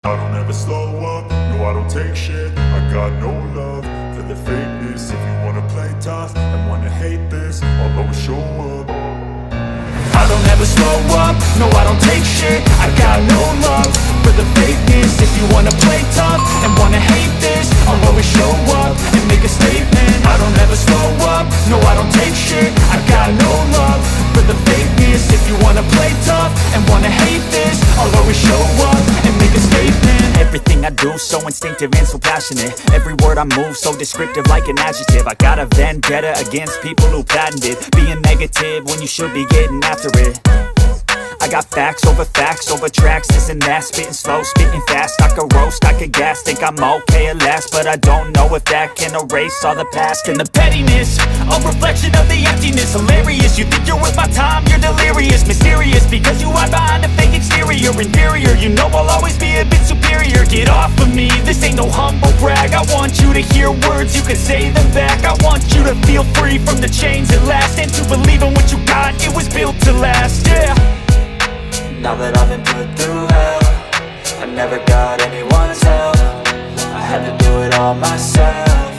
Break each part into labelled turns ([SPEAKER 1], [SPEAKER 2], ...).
[SPEAKER 1] I don't ever slow up, no I don't take shit. I got no love for the fakeness. If you wanna play tough and wanna hate this, I'll always show up. I don't ever slow up, no I don't take shit. I got no love for the fakeness. If you wanna play tough and wanna hate this, I'll always show up and make a statement. I don't ever slow up, no I don't take shit. I got no love for the fakeness. If you wanna play tough and wanna hate this, I'll always show up and make a statement. Everything I do so instinctive and so passionate. Every word I move so descriptive like an adjective. I got a vendetta against people who patented being negative when you should be getting after it. I got facts over tracks, this and that. Spitting slow, spitting fast, I could roast, I could gas. Think I'm okay at last, but I don't know if that can erase all the past. And the pettiness, a reflection of the emptiness. Hilarious, you think you're worth my time, you're delirious. Mysterious, because you hide behind a fake exterior. Inferior, you know I'll always be a bit superior. Get off of me, this ain't no humble brag. I want you to hear words, you can say them back. I want you to feel free from the chains at last, and to believe in what you got, it was built to last, yeah.
[SPEAKER 2] Now that I've been put through hell, I never got anyone's help. I had to do it all myself.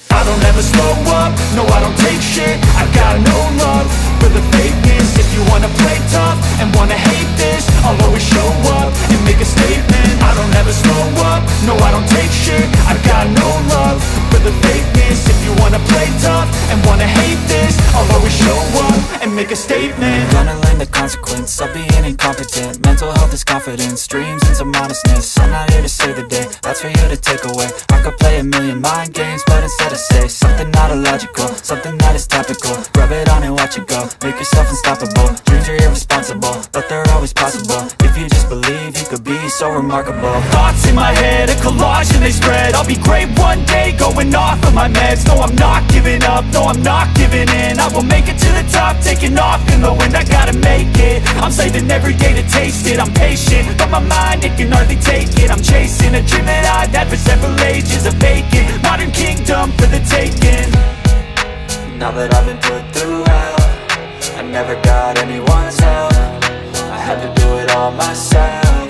[SPEAKER 1] I don't ever slow up, no I don't take shit. I got no love for the fakeness. If you wanna play tough and wanna hate this, I'll always show up and make a statement. I don't ever slow up, no I don't take shit. I got no love for the fakeness. If you wanna play tough and wanna hate this, I'll always show up and make a statement.
[SPEAKER 2] Gonna learn the consequence of being incompetent. Mental health is confidence, dreams and some honestness. I'm not here to save the day, that's for you to take away. I could play a million mind games, but instead I say something not illogical, something that is topical. Rub it on and watch it go, make yourself unstoppable. Dreams are irresponsible, but they're always possible. If you just believe, you could be so remarkable.
[SPEAKER 1] Thoughts in my head, a collage and they spread. I'll be great one day, going off of my meds. No I'm not giving up, no I'm not giving in. I will make it to the top, taking off in the wind. I gotta make it, I'm saving every day to taste it. I'm patient, but my mind, it can hardly take it. I'm chasing a dream that I've had for several ages. A vacant, modern kingdom for the taking.
[SPEAKER 2] Now that I've been put through hell, I never got anyone's help. I had to do it all myself.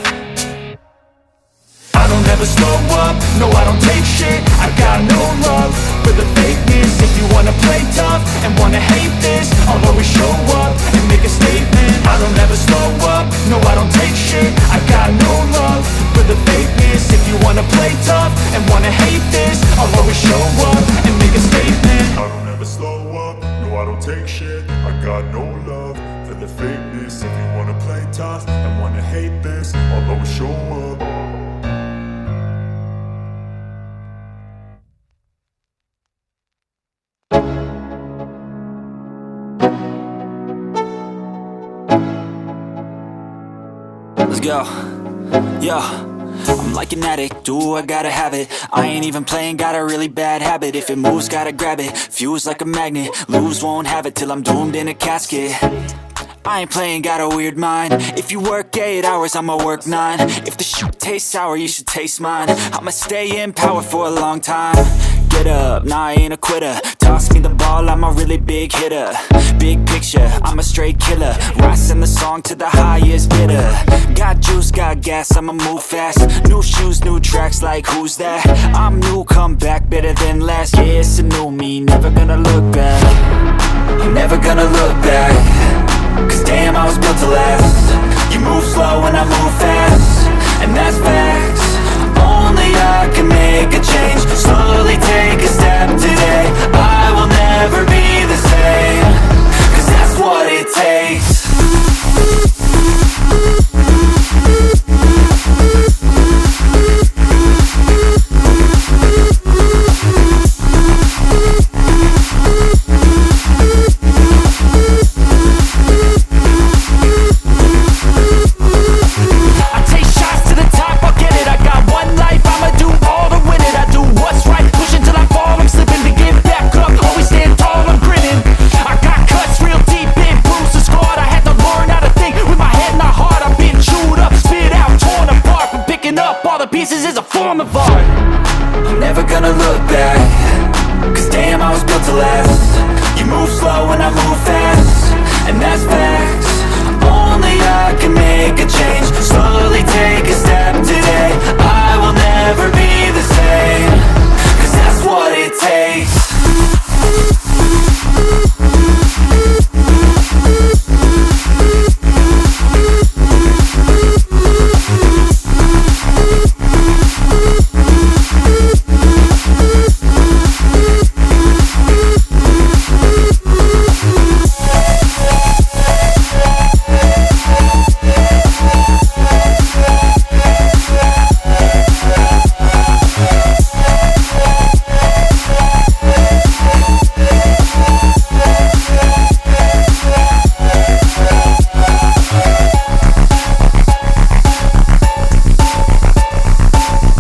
[SPEAKER 1] I don't ever slow up, no I don't take shit. I got no love for the fakeness. If you wanna play tough and wanna hate this, I'll always show up and make a statement. I don't ever slow up, no I don't take shit. I got no love for the fakeness. If you wanna play tough and wanna hate this, I'll always show up and make a statement. I don't ever slow up, no I don't take shit. I got no love for the fakeness. If you wanna play tough and wanna hate this, I'll always show up.
[SPEAKER 2] Let's go, yeah. I'm like an addict, do I gotta have it. I ain't even playing, got a really bad habit. If it moves, gotta grab it, fuse like a magnet. Lose, won't have it till I'm doomed in a casket. I ain't playing, got a weird mind. If you work 8 hours, I'ma work 9. If the shoot tastes sour, you should taste mine. I'ma stay in power for a long time. Get up, nah I ain't a quitter. Toss me the ball, I'm a really big hitter. Big picture, I'm a straight killer. Rising the song to the highest bidder. Got juice, got gas, I'ma move fast. New shoes, new tracks, like who's that? I'm new, come back, better than last. Yeah, it's a new me, never gonna look back. I'm never gonna look back. Cause damn, I was built to last. You move slow and I move fast.